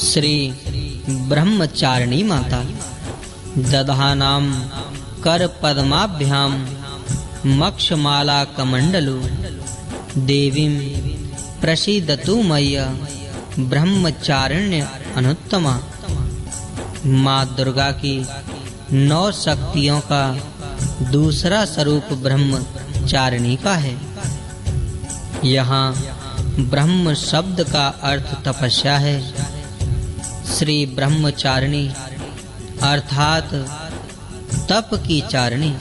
श्री ब्रह्मचारिणी माता दधानाम कर पद्माभ्याम मक्षमाला कमंडलु देवीं प्रसीदतु मय्य ब्रह्मचारिण्य अनुत्तमा। माँ दुर्गा की 9 शक्तियों का दूसरा स्वरूप ब्रह्मचारिणी का है। यहाँ ब्रह्म शब्द का अर्थ तपस्या है। श्री ब्रह्मचारिणी अर्थात तप की चारिणी,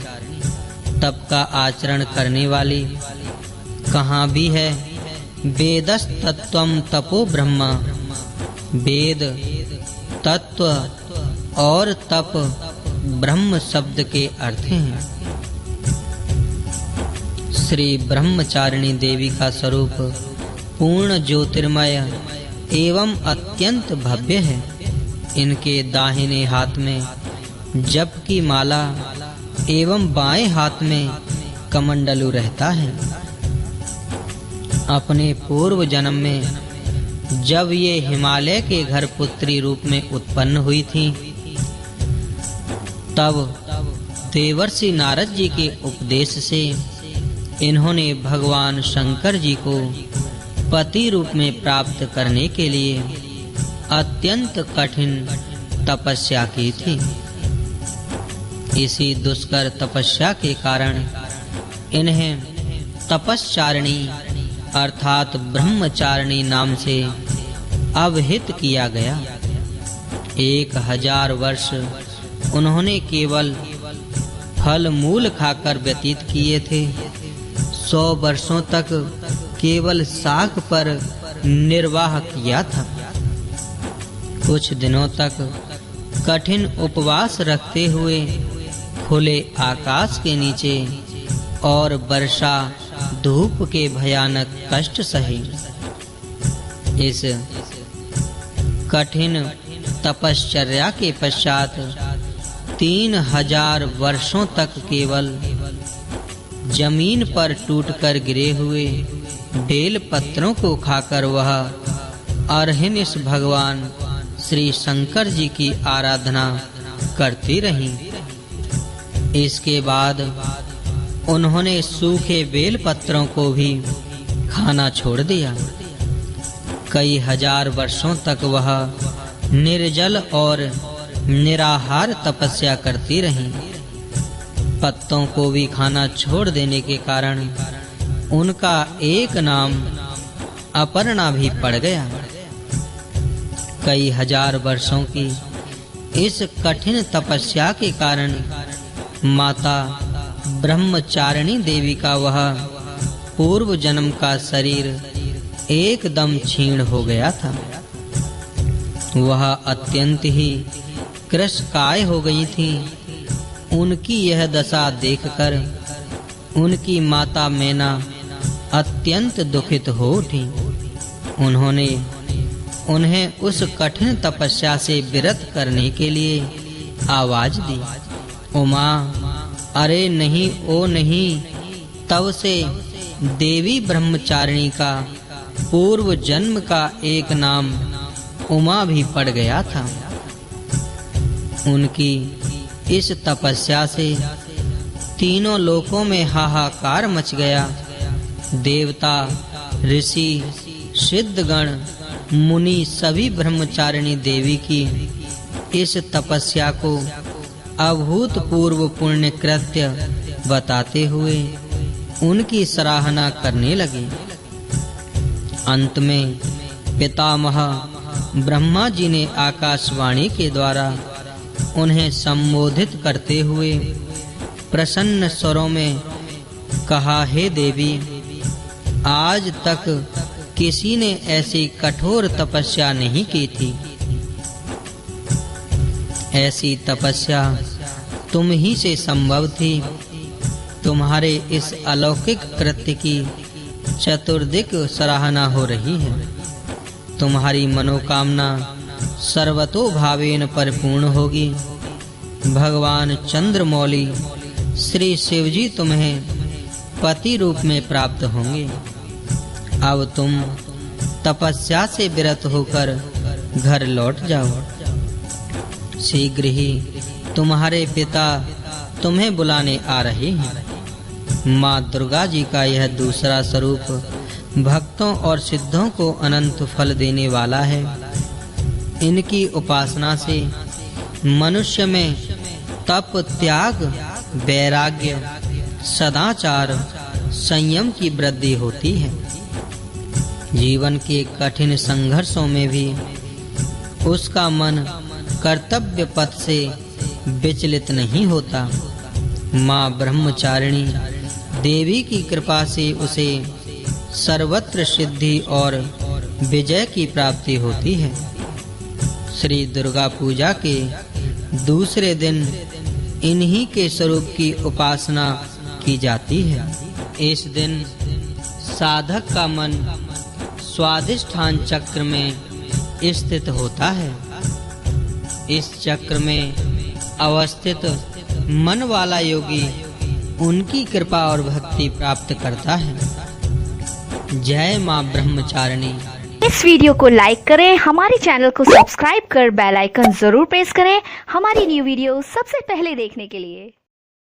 तप का आचरण करने वाली। कहाँ भी है वेदस्तत्वम तपो ब्रह्म, वेद तत्व और तप ब्रह्म शब्द के अर्थ हैं। श्री ब्रह्मचारिणी देवी का स्वरूप पूर्ण ज्योतिर्मय एवं अत्यंत भव्य है। इनके दाहिने हाथ में जप की माला एवं बाएं हाथ में कमंडलु रहता है। अपने पूर्व जन्म में जब ये हिमालय के घर पुत्री रूप में उत्पन्न हुई थी, तब देवर्षि नारद जी के उपदेश से इन्होंने भगवान शंकर जी को पति रूप में प्राप्त करने के लिए अत्यंत कठिन तपस्या की थी। इसी दुष्कर तपस्या के कारण इन्हें तपस्चारिणी अर्थात ब्रह्मचारिणी नाम से अभिहित किया गया। 1000 वर्ष उन्होंने केवल फल मूल खाकर व्यतीत किए थे। 100 वर्षों तक केवल शाक पर निर्वाह किया था। कुछ दिनों तक कठिन उपवास रखते हुए खुले आकाश के नीचे और वर्षा धूप के भयानक कष्ट सहे। इस कठिन तपश्चर्या के पश्चात 3000 वर्षों तक केवल जमीन पर टूटकर गिरे हुए बेल पत्रों को खाकर वह अर्हिनिश भगवान श्री शंकर जी की आराधना करती रहीं। इसके बाद उन्होंने सूखे बेल पत्रों को भी खाना छोड़ दिया। कई हजार वर्षों तक वह निर्जल और निराहार तपस्या करती रहीं। पत्तों को भी खाना छोड़ देने के कारण उनका एक नाम अपर्णा भी पड़ गया। कई हजार वर्षों की इस कठिन तपस्या के कारण माता ब्रह्मचारिणी देवी का वह पूर्व जन्म का शरीर एकदम क्षीण हो गया था। वह अत्यंत ही कृशकाय हो गई थी। उनकी यह दशा देखकर उनकी माता मैना अत्यंत दुखित हो उठी। उन्होंने उन्हें उस कठिन तपस्या से विरत करने के लिए आवाज दी, उमा, अरे नहीं, ओ नहीं। तब से देवी ब्रह्मचारिणी का पूर्व जन्म का एक नाम उमा भी पड़ गया था। उनकी इस तपस्या से तीनों लोकों में हाहाकार मच गया। देवता, ऋषि, सिद्धगण, मुनि सभी ब्रह्मचारिणी देवी की इस तपस्या को अभूतपूर्व पुण्य कृत्य बताते हुए उनकी सराहना करने लगे। अंत में पितामह ब्रह्मा जी ने आकाशवाणी के द्वारा उन्हें संबोधित करते हुए प्रसन्न स्वरों में कहा, हे देवी, आज तक किसी ने ऐसी कठोर तपस्या नहीं की थी। ऐसी तपस्या तुम ही से संभव थी। तुम्हारे इस अलौकिक कृत्य की चतुर्दिक सराहना हो रही है। तुम्हारी मनोकामना सर्वतोभावेन परिपूर्ण होगी। भगवान चंद्रमौली श्री शिवजी तुम्हें पति रूप में प्राप्त होंगे। अब तुम तपस्या से विरत होकर घर लौट जाओ। शीघ्र ही तुम्हारे पिता तुम्हें बुलाने आ रहे हैं। माँ दुर्गा जी का यह दूसरा स्वरूप भक्तों और सिद्धों को अनंत फल देने वाला है। इनकी उपासना से मनुष्य में तप, त्याग, वैराग्य, सदाचार, संयम की वृद्धि होती है। जीवन के कठिन संघर्षों में भी उसका मन कर्तव्य पथ से विचलित नहीं होता। माँ ब्रह्मचारिणी देवी की कृपा से उसे सर्वत्र सिद्धि और विजय की प्राप्ति होती है। श्री दुर्गा पूजा के दूसरे दिन इन्हीं के स्वरूप की उपासना की जाती है। इस दिन साधक का मन स्वाधिष्ठान चक्र में स्थित होता है। इस चक्र में अवस्थित मन वाला योगी उनकी कृपा और भक्ति प्राप्त करता है। जय मां ब्रह्मचारिणी। इस वीडियो को लाइक करें, हमारे चैनल को सब्सक्राइब कर बेल आइकन जरूर प्रेस करें हमारी न्यू वीडियो सबसे पहले देखने के लिए।